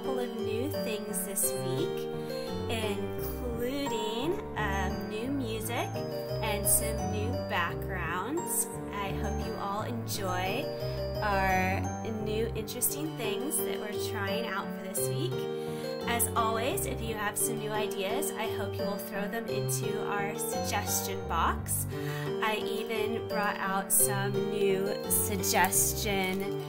couple of new things this week, including new music and some new backgrounds. I hope you all enjoy our new interesting things that we're trying out for this week. As always, if you have some new ideas, I hope you will throw them into our suggestion box. I even brought out some new suggestion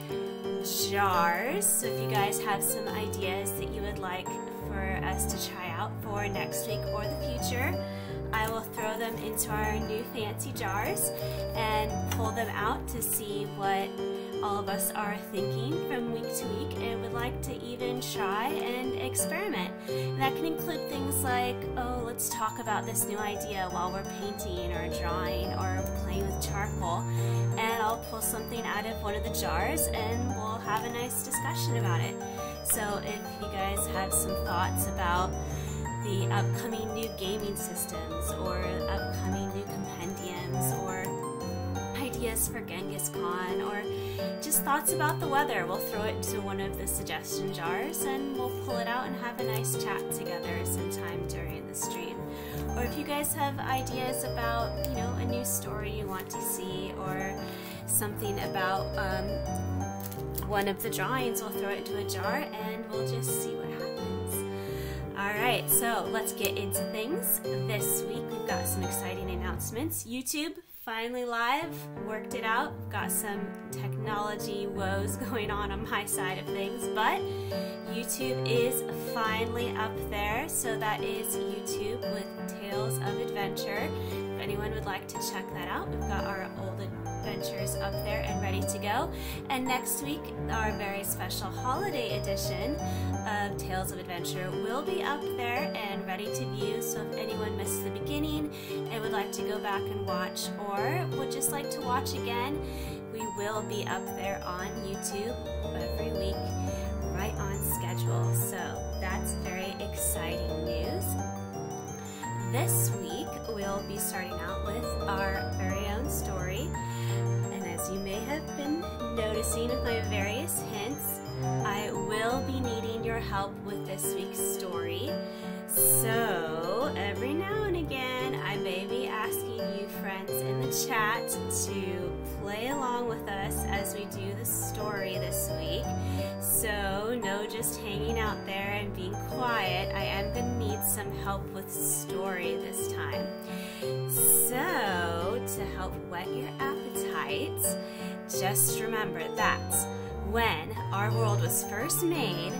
jars, so if you guys have some ideas that you would like for us to try out for next week or the future, I will throw them into our new fancy jars and pull them out to see what all of us are thinking from week to week and would like to even try and experiment. And that can include things like, oh, let's talk about this new idea while we're painting or drawing or playing with charcoal, and I'll pull something out of one of the jars and we'll have a nice discussion about it. So if you guys have some thoughts about the upcoming new gaming systems or upcoming new compendiums or ideas for Genghis Khan or just thoughts about the weather, we'll throw it into one of the suggestion jars and we'll pull it out and have a nice chat together sometime during the stream. Or if you guys have ideas about, a new story you want to see or something about one of the drawings, we'll throw it into a jar and we'll just see what happens. Alright, so let's get into things. This week we've got some exciting announcements. YouTube finally live, worked it out. Got some technology woes going on my side of things, but YouTube is finally up there. So that is YouTube with Tales of Adventure. If anyone would like to check that out, we've got our old adventures up there and ready to go. And next week, our very special holiday edition of Tales of Adventure will be up there and ready to view. So if anyone missed the beginning and would like to go back and watch, or would just like to watch again, we will be up there on YouTube every week, right on schedule. So that's very exciting news. This week, we'll be starting out with our very own story. And as you may have been noticing with my various hints, I will be needing your help with this week's story. So every now and again, I may be asking you friends in the chat to play along with us as we do the story this week. So no just hanging out there and being quiet. I am going to need some help with story this time. So to help whet your appetite, just remember that when our world was first made,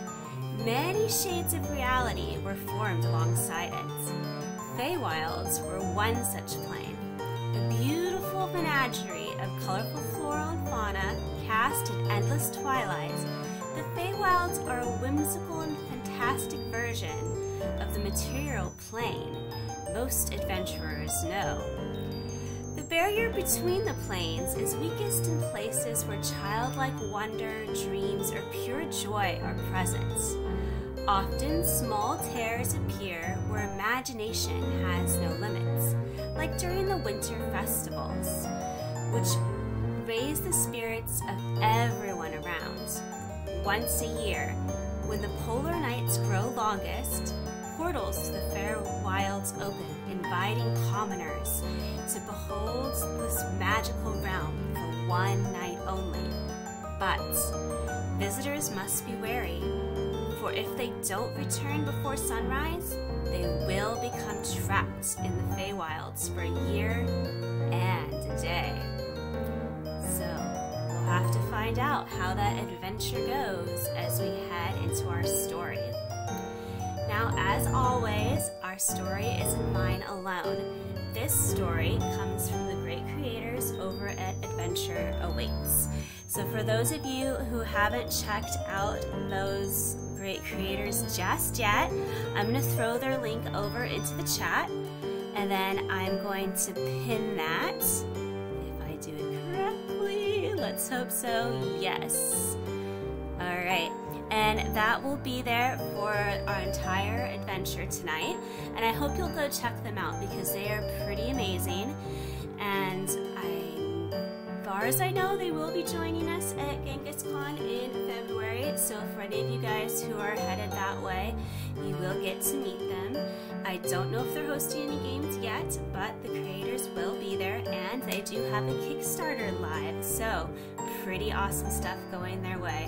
many shades of reality were formed alongside it. Feywilds were one such plane, a beautiful menagerie of colorful flora and fauna cast in endless twilights. The Feywilds are a whimsical and fantastic version of the material plane most adventurers know. The barrier between the planes is weakest in places where childlike wonder, dreams, or pure joy are present. Often small tears appear where imagination has no limits, like during the winter festivals, which raise the spirits of everyone around. Once a year, when the polar nights grow longest, portals to the Feywilds open, inviting commoners to behold this magical realm for one night only. But visitors must be wary, for if they don't return before sunrise, they will become trapped in the Feywilds for a year and a day. So we'll have to find out how that adventure goes as we head into our story. Now, as always, our story isn't mine alone. This story comes from the great creators over at Adventure Awaits. So for those of you who haven't checked out those great creators just yet, I'm going to throw their link over into the chat, and then I'm going to pin that, if I do it correctly. Let's hope so. Yes. All right. And that will be there for our entire adventure tonight. And I hope you'll go check them out because they are pretty amazing. And I'm far as I know, they will be joining us at GenghisCon in February, so for any of you guys who are headed that way, you will get to meet them. I don't know if they're hosting any games yet, but the creators will be there, and they do have a Kickstarter live, so pretty awesome stuff going their way.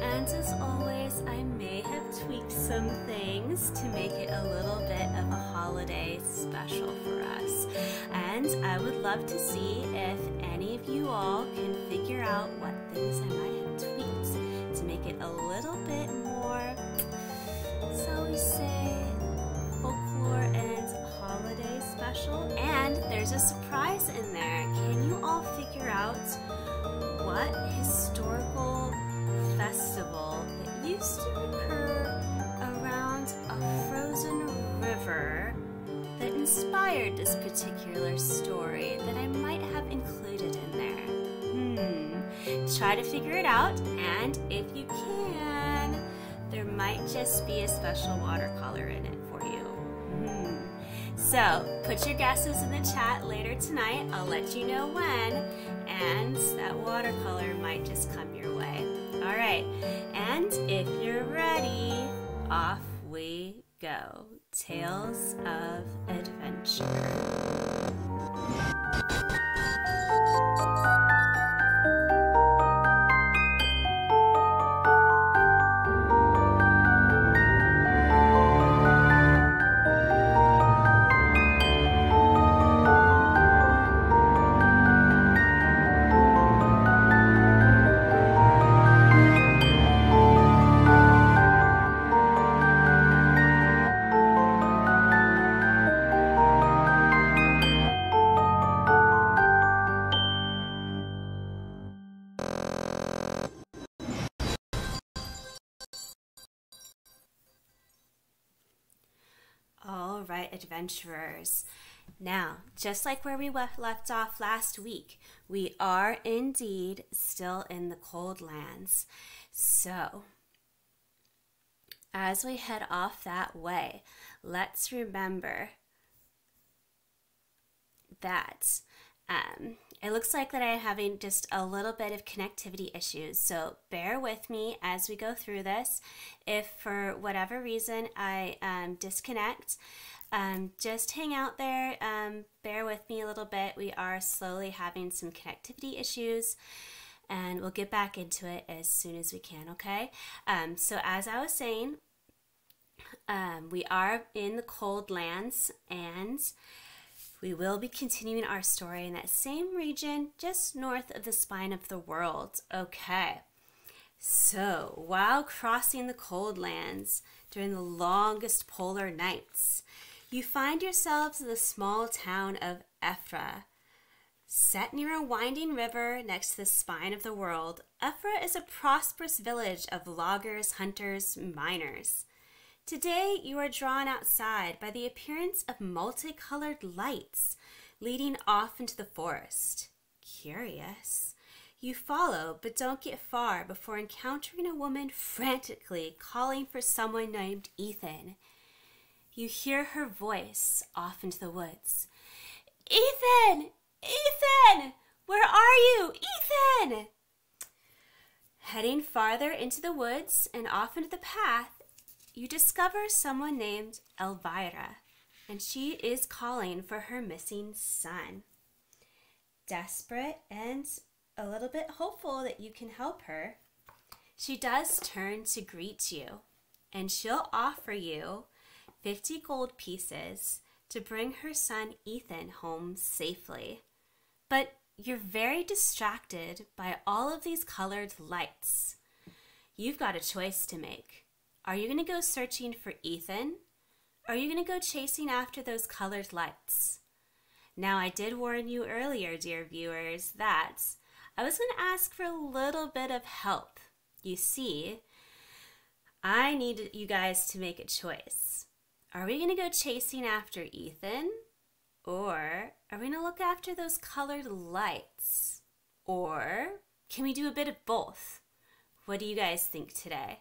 And as always, I may have tweaked some things to make it a little bit of a holiday special for us. And I would love to see if any of you all can figure out what things I might have tweaked to make it a little bit more, shall we say, folklore and holiday special. And there's a surprise in there. Can you all figure out what historical festival that used to occur around a frozen river that inspired this particular story that I might have included in there? Try to figure it out, and if you can, there might just be a special watercolor in it for you. So put your guesses in the chat later tonight. I'll let you know when, and that watercolor might just come your way. All right, and if you're ready, off we go. Tales of Adventure. All right, adventurers. Now, just like where we left off last week, we are indeed still in the cold lands. So, as we head off that way, let's remember that it looks like that I'm having just a little bit of connectivity issues, so bear with me as we go through this. If for whatever reason I disconnect, just hang out there, bear with me a little bit. We are slowly having some connectivity issues, and we'll get back into it as soon as we can, okay? So as I was saying, we are in the cold lands, and we will be continuing our story in that same region just north of the spine of the world. Okay, so while crossing the cold lands during the longest polar nights, you find yourselves in the small town of Ephra. Set near a winding river next to the spine of the world, Ephra is a prosperous village of loggers, hunters, miners. Today, you are drawn outside by the appearance of multicolored lights leading off into the forest. Curious, you follow but don't get far before encountering a woman frantically calling for someone named Ethan. You hear her voice off into the woods. Ethan! Ethan! Where are you? Ethan! Heading farther into the woods and off into the path, you discover someone named Elvira, and she is calling for her missing son. Desperate and a little bit hopeful that you can help her, she does turn to greet you, and she'll offer you 50 gold pieces to bring her son Ethan home safely. But you're very distracted by all of these colored lights. You've got a choice to make. Are you going to go searching for Ethan? Or are you going to go chasing after those colored lights? Now, I did warn you earlier, dear viewers, that I was going to ask for a little bit of help. You see, I need you guys to make a choice. Are we going to go chasing after Ethan? Or are we going to look after those colored lights? Or can we do a bit of both? What do you guys think today?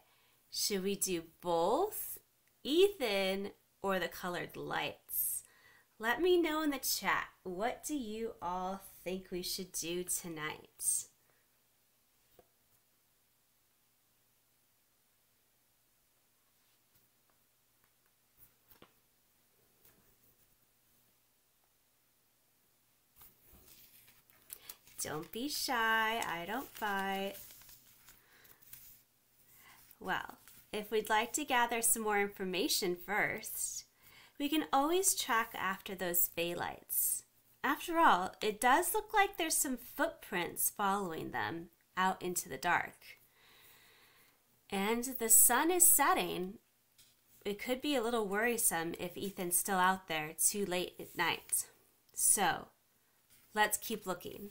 Should we do both, Ethan or the colored lights? Let me know in the chat. What do you all think we should do tonight? Don't be shy, I don't fight. Well, if we'd like to gather some more information first, we can always track after those Feywilds. After all, it does look like there's some footprints following them out into the dark. And the sun is setting. It could be a little worrisome if Ethan's still out there too late at night. So, let's keep looking.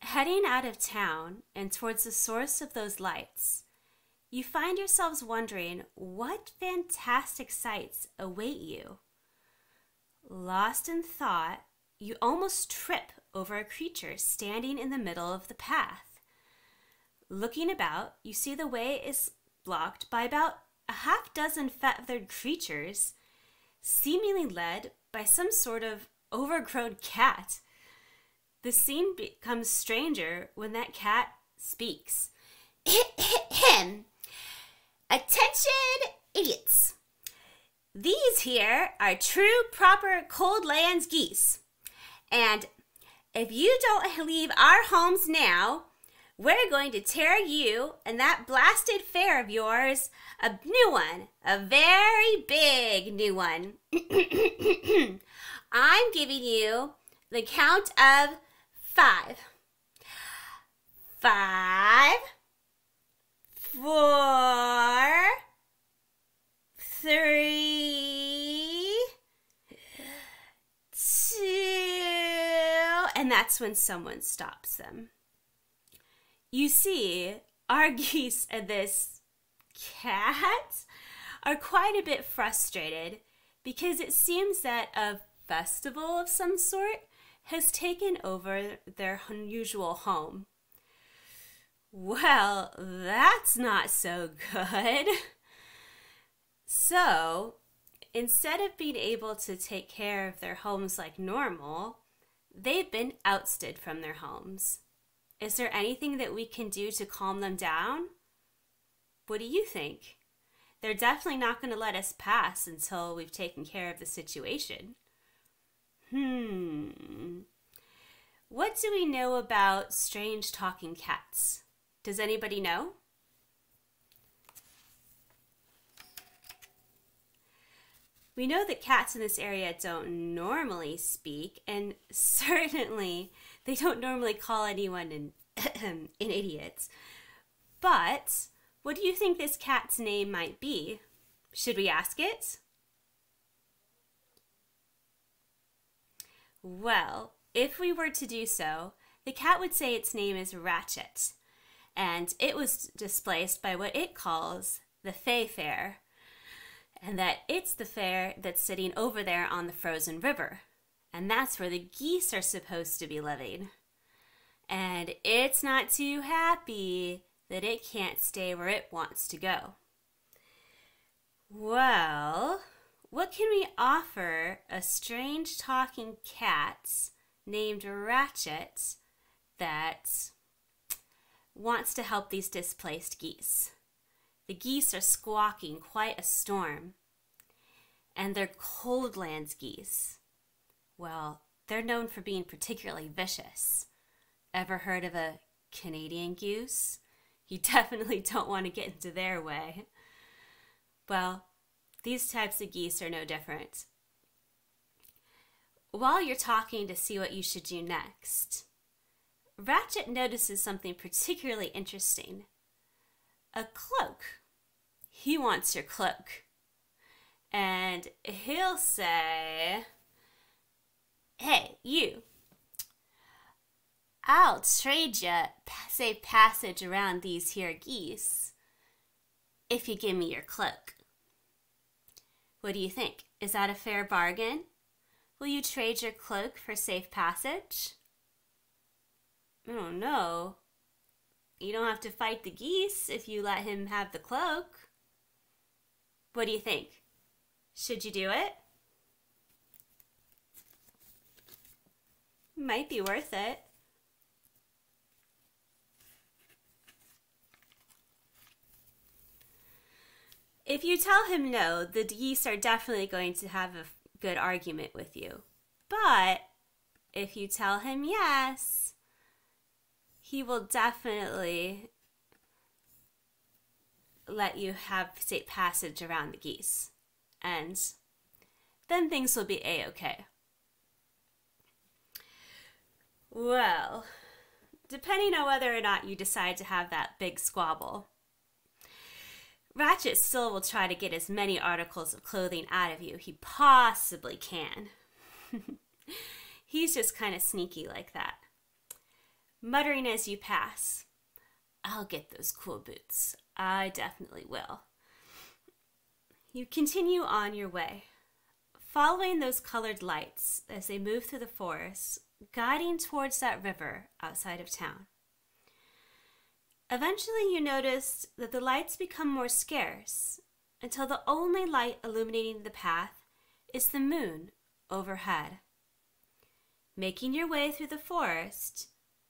Heading out of town and towards the source of those lights, you find yourselves wondering what fantastic sights await you. Lost in thought, you almost trip over a creature standing in the middle of the path. Looking about, you see the way is blocked by about a half dozen feathered creatures, seemingly led by some sort of overgrown cat. The scene becomes stranger when that cat speaks. Attention, idiots. These here are true, proper cold lands geese. And if you don't leave our homes now, we're going to tear you and that blasted fair of yours a new one, a very big new one. I'm giving you the count of 5. 5, 4, 3, 2, and that's when someone stops them. You see, our geese and this cat are quite a bit frustrated because it seems that a festival of some sort has taken over their unusual home. Well, that's not so good. So, instead of being able to take care of their homes like normal, they've been ousted from their homes. Is there anything that we can do to calm them down? What do you think? They're definitely not going to let us pass until we've taken care of the situation. What do we know about strange talking cats? Does anybody know? We know that cats in this area don't normally speak, and certainly they don't normally call anyone an idiot. But what do you think this cat's name might be? Should we ask it? Well, if we were to do so, the cat would say its name is Ratchet, and it was displaced by what it calls the Fey Fair, and that it's the fair that's sitting over there on the frozen river, and that's where the geese are supposed to be living. And it's not too happy that it can't stay where it wants to go. Well, what can we offer a strange talking cat named Ratchet that wants to help these displaced geese? The geese are squawking quite a storm, and they're coldlands geese. Well, they're known for being particularly vicious. Ever heard of a Canadian goose? You definitely don't want to get into their way. Well, these types of geese are no different. While you're talking to see what you should do next, Ratchet notices something particularly interesting. A cloak. He wants your cloak. And he'll say, "Hey, you. I'll trade you safe passage around these here geese if you give me your cloak." What do you think? Is that a fair bargain? Will you trade your cloak for safe passage? I don't know. You don't have to fight the geese if you let him have the cloak. What do you think? Should you do it? Might be worth it. If you tell him no, the geese are definitely going to have a good argument with you. But if you tell him yes, he will definitely let you have safe passage around the geese. And then things will be a-okay. Well, depending on whether or not you decide to have that big squabble, Ratchet still will try to get as many articles of clothing out of you he possibly can. He's just kind of sneaky like that. Muttering as you pass, "I'll get those cool boots. I definitely will." You continue on your way, following those colored lights as they move through the forest, guiding towards that river outside of town. Eventually you notice that the lights become more scarce until the only light illuminating the path is the moon overhead. Making your way through the forest,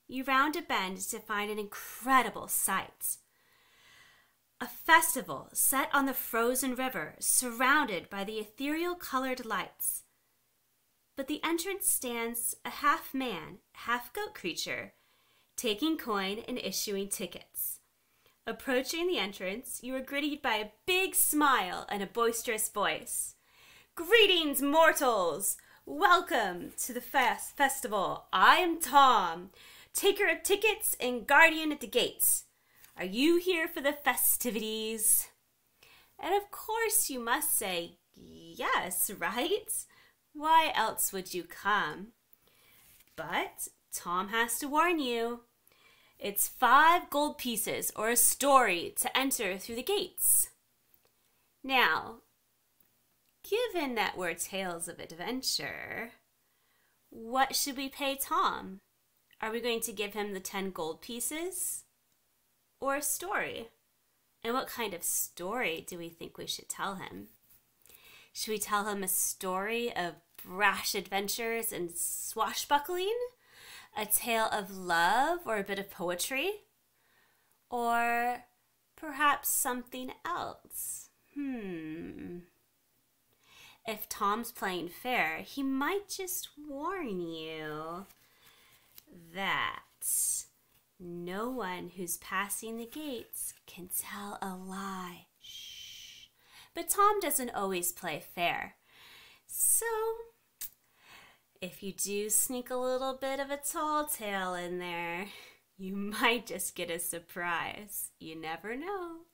you round a bend to find an incredible sight. A festival set on the frozen river, surrounded by the ethereal colored lights. But the entrance stands a half-man, half-goat creature, taking coin and issuing tickets. Approaching the entrance, you are greeted by a big smile and a boisterous voice. "Greetings, mortals! Welcome to the festival. I am Tom, taker of tickets and guardian at the gates. Are you here for the festivities?" And of course you must say yes, right? Why else would you come? But Tom has to warn you. It's 5 gold pieces or a story to enter through the gates. Now, given that we're tales of adventure, what should we pay Tom? Are we going to give him the 10 gold pieces or a story? And what kind of story do we think we should tell him? Should we tell him a story of brash adventures and swashbuckling? A tale of love or a bit of poetry? Or perhaps something else? If Tom's playing fair, he might just warn you that no one who's passing the gates can tell a lie. Shh. But Tom doesn't always play fair. So if you do sneak a little bit of a tall tale in there, you might just get a surprise. You never know.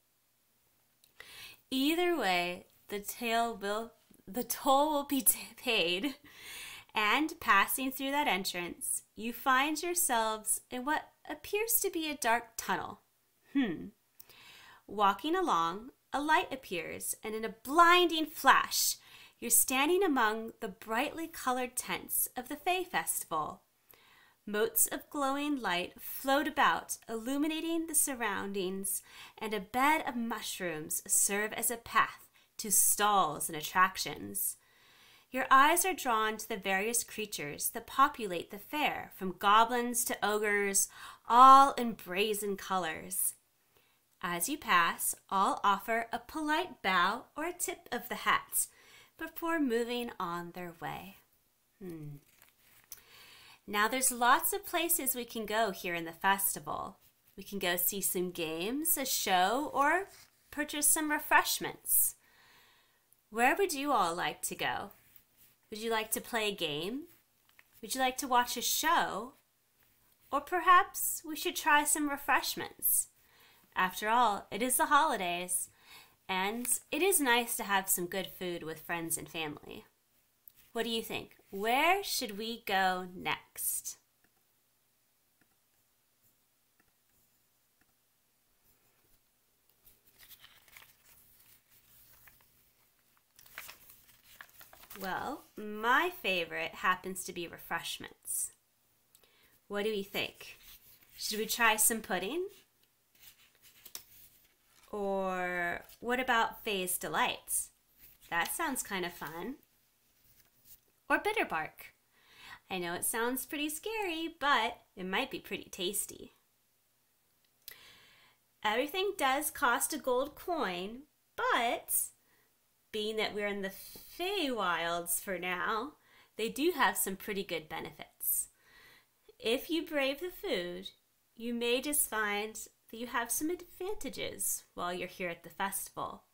Either way, the toll will be paid, and passing through that entrance, you find yourselves in what appears to be a dark tunnel. Walking along, a light appears, and in a blinding flash, you're standing among the brightly colored tents of the Fey Festival. Motes of glowing light float about, illuminating the surroundings, and a bed of mushrooms serve as a path to stalls and attractions. Your eyes are drawn to the various creatures that populate the fair, from goblins to ogres, all in brazen colors. As you pass, all offer a polite bow or a tip of the hat before moving on their way. Now there's lots of places we can go here in the festival. We can go see some games, a show, or purchase some refreshments. Where would you all like to go? Would you like to play a game? Would you like to watch a show? Or perhaps we should try some refreshments. After all, it is the holidays, and it is nice to have some good food with friends and family. What do you think? Where should we go next? Well, my favorite happens to be refreshments. What do we think? Should we try some pudding? Or what about Faye's Delights? That sounds kind of fun. Or Bitterbark. I know it sounds pretty scary, but it might be pretty tasty. Everything does cost a gold coin, but being that we're in the Feywilds for now, they do have some pretty good benefits. If you brave the food, you may just find that you have some advantages while you're here at the festival.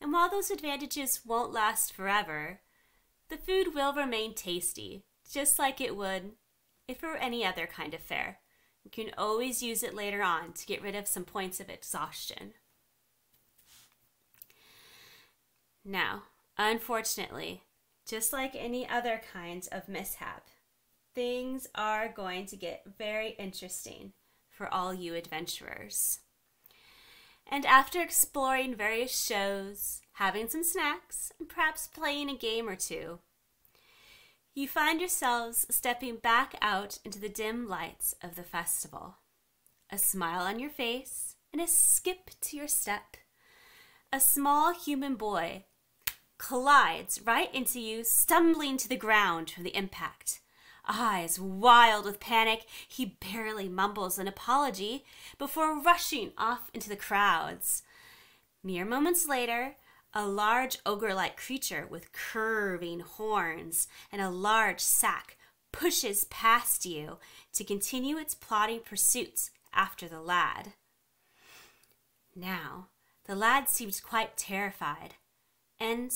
And while those advantages won't last forever, the food will remain tasty, just like it would if it were any other kind of fare. You can always use it later on to get rid of some points of exhaustion. Now, unfortunately, just like any other kinds of mishap, things are going to get very interesting for all you adventurers. And after exploring various shows, having some snacks, and perhaps playing a game or two, you find yourselves stepping back out into the dim lights of the festival. A smile on your face and a skip to your step. A small human boy collides right into you, stumbling to the ground from the impact. Eyes wild with panic, he barely mumbles an apology before rushing off into the crowds. Mere moments later, a large ogre-like creature with curving horns and a large sack pushes past you to continue its plodding pursuits after the lad. Now, the lad seems quite terrified and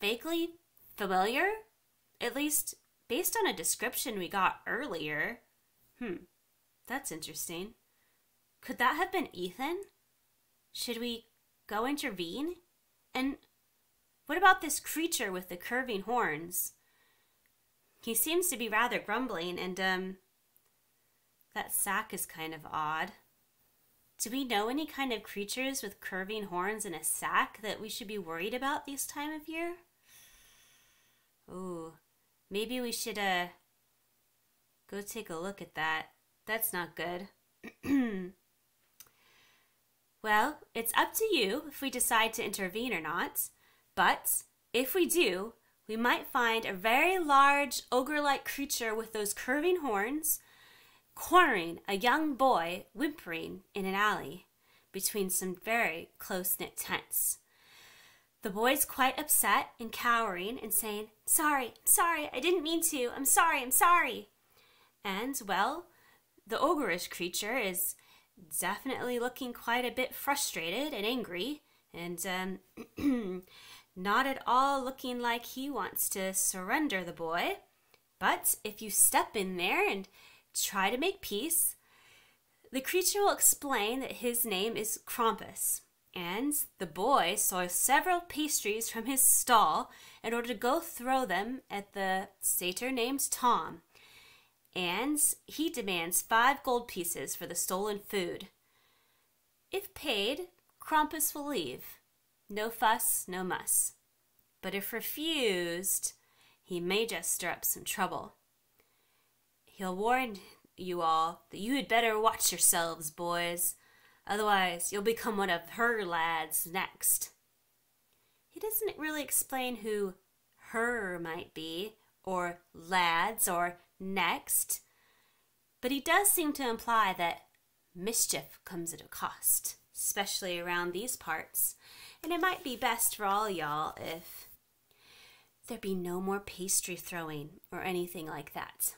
vaguely familiar, at least based on a description we got earlier. That's interesting. Could that have been Ethan? Should we go intervene? And what about this creature with the curving horns? He seems to be rather grumbling, and that sack is kind of odd. Do we know any kind of creatures with curving horns and a sack that we should be worried about this time of year? Ooh, maybe we should go take a look at that. That's not good. Well, it's up to you if we decide to intervene or not, but if we do, we might find a very large ogre-like creature with those curving horns cornering a young boy whimpering in an alley between some very close-knit tents. The boy's quite upset and cowering and saying, sorry, I didn't mean to, I'm sorry. And, well, the ogreish creature is definitely looking quite a bit frustrated and angry, and not at all looking like he wants to surrender the boy. But if you step in there and try to make peace, the creature will explain that his name is Krampus, and the boy saw several pastries from his stall in order to go throw them at the satyr named Tom. And he demands 5 gold pieces for the stolen food. If paid, Krampus will leave. No fuss, no muss. But if refused, he may just stir up some trouble. He'll warn you all that you had better watch yourselves, boys. Otherwise, you'll become one of her lads next. He doesn't really explain who her might be, or lads, or next, but he does seem to imply that mischief comes at a cost, especially around these parts, and it might be best for all y'all if there be no more pastry throwing or anything like that.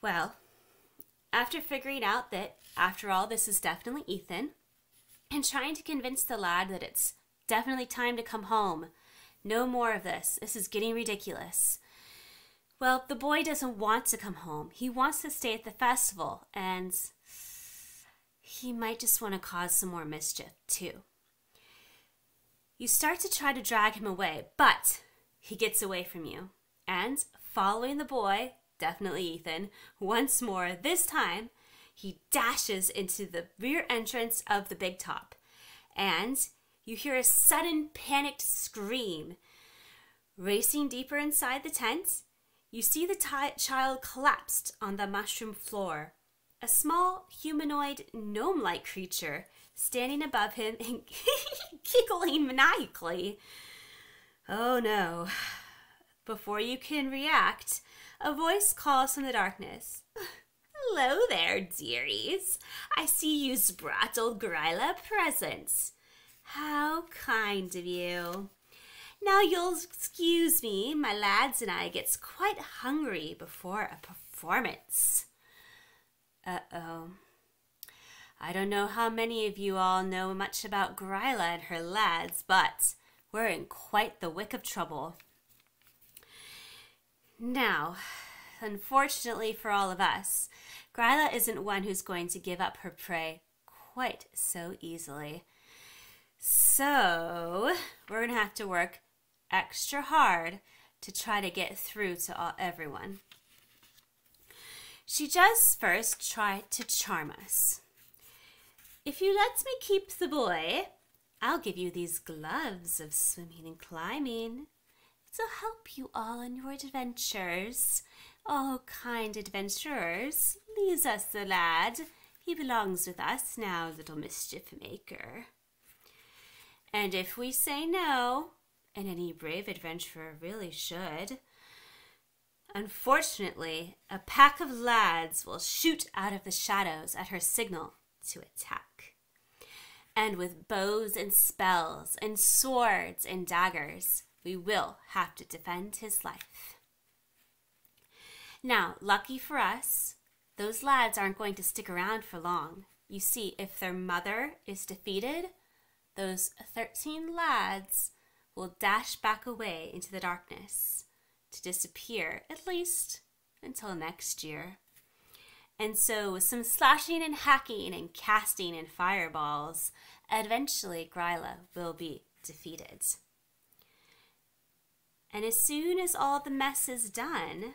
Well, after figuring out that, after all, this is definitely Ethan, and trying to convince the lad that it's definitely time to come home, no more of this. This is getting ridiculous. Well, the boy doesn't want to come home. He wants to stay at the festival, and he might just want to cause some more mischief, too. You start to try to drag him away, but he gets away from you. And following the boy, definitely Ethan, once more, this time, he dashes into the rear entrance of the big top. And you hear a sudden panicked scream. Racing deeper inside the tent, you see the child collapsed on the mushroom floor. A small humanoid gnome-like creature standing above him and giggling maniacally. Oh no. Before you can react, a voice calls from the darkness. Hello there, dearies. I see you's brought old Gryla presents. How kind of you. Now you'll excuse me, my lads and I gets quite hungry before a performance. Uh-oh. I don't know how many of you all know much about Gryla and her lads, but we're in quite the wick of trouble. Now, unfortunately for all of us, Gryla isn't one who's going to give up her prey quite so easily. So, we're going to have to work extra hard to try to get through to everyone. She does first try to charm us. If you let me keep the boy, I'll give you these gloves of swimming and climbing. It'll help you all in your adventures. Oh, kind adventurers, leaves us the lad. He belongs with us now, little mischief maker. And if we say no, and any brave adventurer really should, unfortunately, a pack of lads will shoot out of the shadows at her signal to attack. And with bows and spells and swords and daggers, we will have to defend his life. Now, lucky for us, those lads aren't going to stick around for long. You see, if their mother is defeated, those 13 lads will dash back away into the darkness to disappear, at least until next year. And so with some slashing and hacking and casting and fireballs, eventually Gryla will be defeated. And as soon as all the mess is done,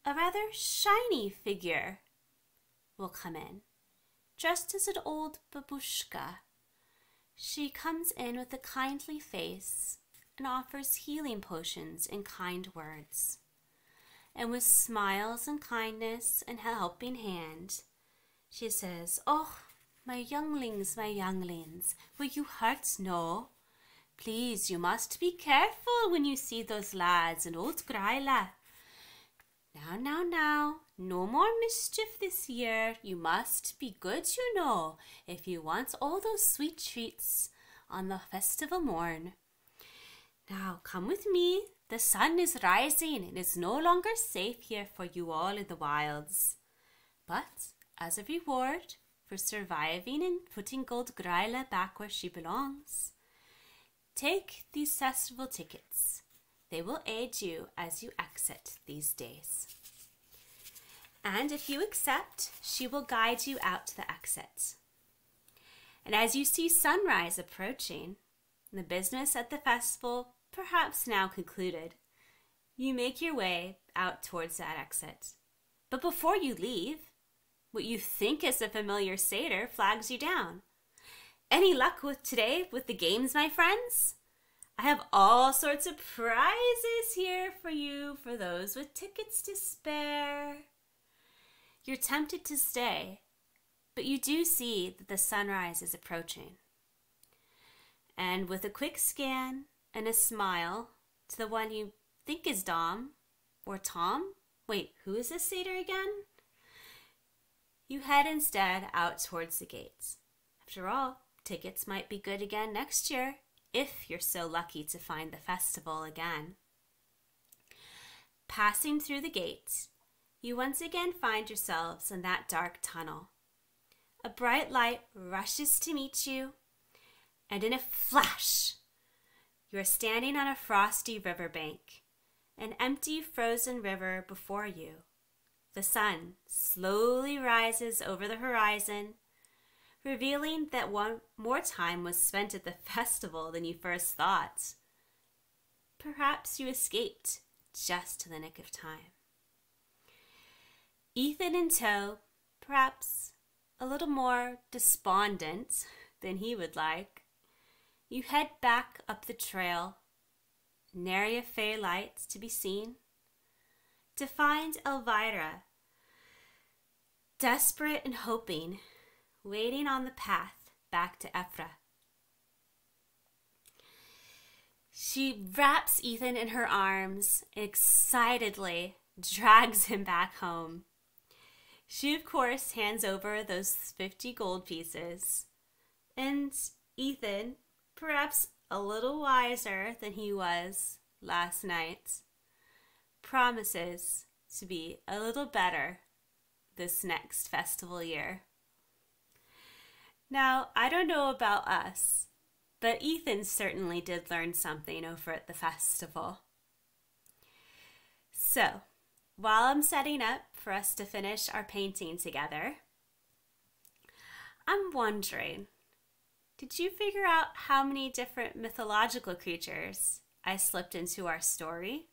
a rather shiny figure will come in, dressed as an old babushka. She comes in with a kindly face and offers healing potions and kind words. And with smiles and kindness and a helping hand, she says, "Oh, my younglings, will you hurt no? Please, you must be careful when you see those lads and old Gryla. Now, no more mischief this year. You must be good, you know, if you want all those sweet treats on the festival morn. Now, come with me. The sun is rising and it's no longer safe here for you all in the wilds. But as a reward for surviving and putting Gold Gryla back where she belongs, take these festival tickets. They will aid you as you exit these days. And if you accept, she will guide you out to the exit. And as you see sunrise approaching, the business at the festival perhaps now concluded, you make your way out towards that exit. But before you leave, what you think is a familiar satyr flags you down. Any luck with today with the games, my friends? I have all sorts of prizes here for you for those with tickets to spare. You're tempted to stay, but you do see that the sunrise is approaching. And with a quick scan and a smile to the one you think is Dom or Tom, wait, who is this satyr again? You head instead out towards the gates. After all, tickets might be good again next year, if you're so lucky to find the festival again. Passing through the gates, you once again find yourselves in that dark tunnel. A bright light rushes to meet you, and in a flash, you are standing on a frosty riverbank, an empty frozen river before you. The sun slowly rises over the horizon, revealing that one more time was spent at the festival than you first thought. Perhaps you escaped just in the nick of time. Ethan in tow, perhaps a little more despondent than he would like, you head back up the trail, nary a fey light to be seen, to find Elvira, desperate and hoping, waiting on the path back to Ephra. She wraps Ethan in her arms and excitedly drags him back home. She, of course, hands over those 50 gold pieces. And Ethan, perhaps a little wiser than he was last night, promises to be a little better this next festival year. Now, I don't know about us, but Ethan certainly did learn something over at the festival. So, while I'm setting up for us to finish our painting together, I'm wondering, did you figure out how many different mythological creatures I slipped into our story?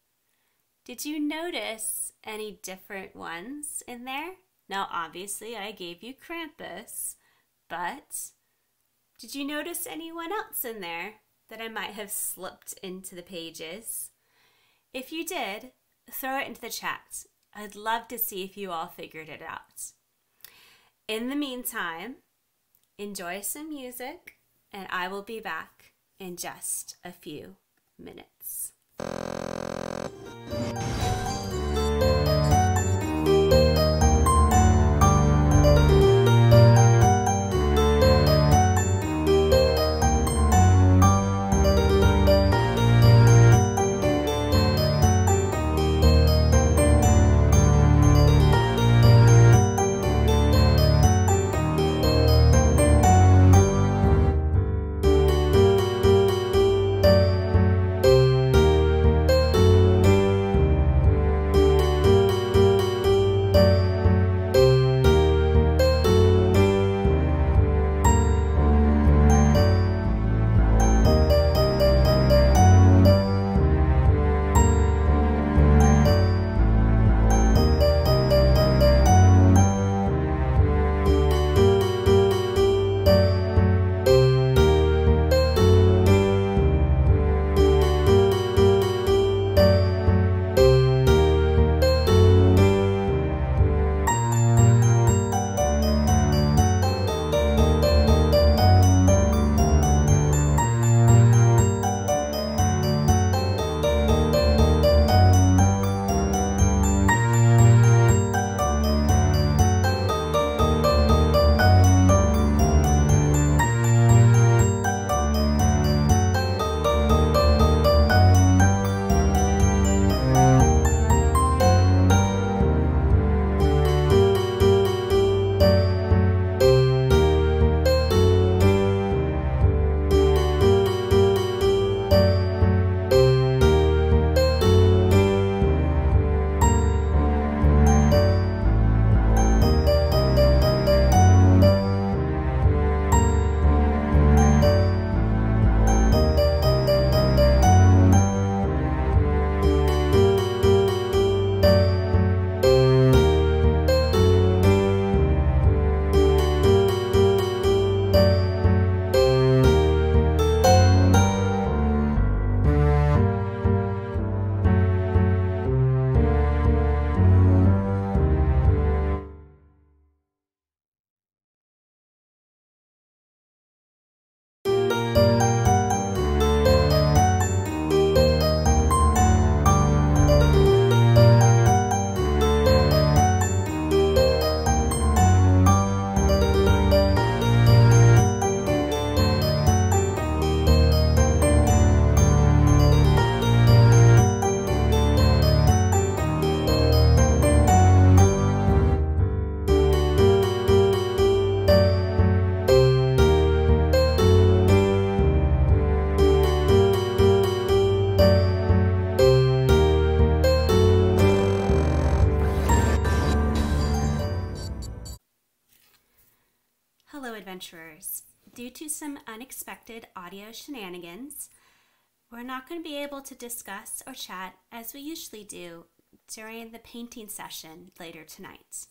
Did you notice any different ones in there? Now, obviously, I gave you Krampus, but did you notice anyone else in there that I might have slipped into the pages? If you did, throw it into the chat. I'd love to see if you all figured it out. In the meantime, enjoy some music, and I will be back in just a few minutes. Adventurers. Due to some unexpected audio shenanigans, we're not going to be able to discuss or chat as we usually do during the painting session later tonight.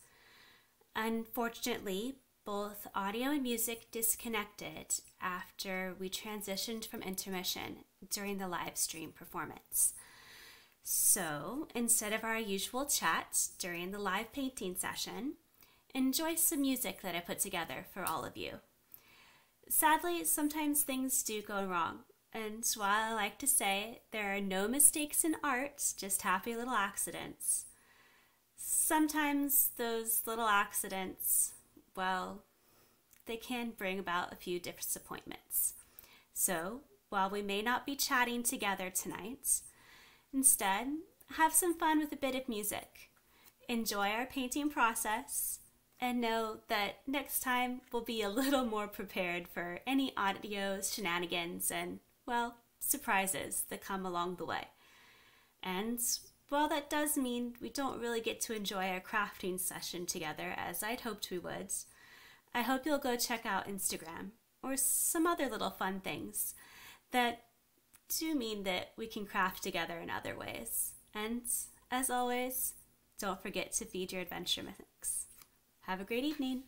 Unfortunately, both audio and music disconnected after we transitioned from intermission during the live stream performance. So, instead of our usual chat during the live painting session, enjoy some music that I put together for all of you. Sadly, sometimes things do go wrong, And while I like to say there are no mistakes in art, just happy little accidents, sometimes those little accidents, well, they can bring about a few disappointments. So, while we may not be chatting together tonight, instead, have some fun with a bit of music. Enjoy our painting process, and know that next time we'll be a little more prepared for any audio shenanigans and, well, surprises that come along the way. And while that does mean we don't really get to enjoy our crafting session together as I'd hoped we would, I hope you'll go check out Instagram or some other little fun things that do mean that we can craft together in other ways. And as always, don't forget to feed your adventure mythics. Have a great evening.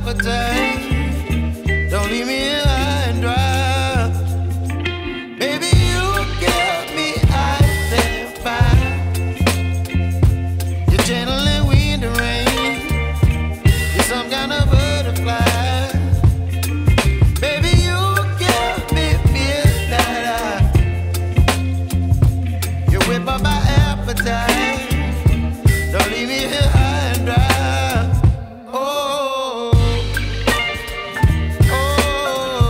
appetite. Don't leave me here high and dry. Baby, you give me ice and fire. You're gentle and wind and rain. You're some kind of butterfly. Baby, you give me midnight. You whip up my appetite. Don't leave me here high and dry. Oh, oh,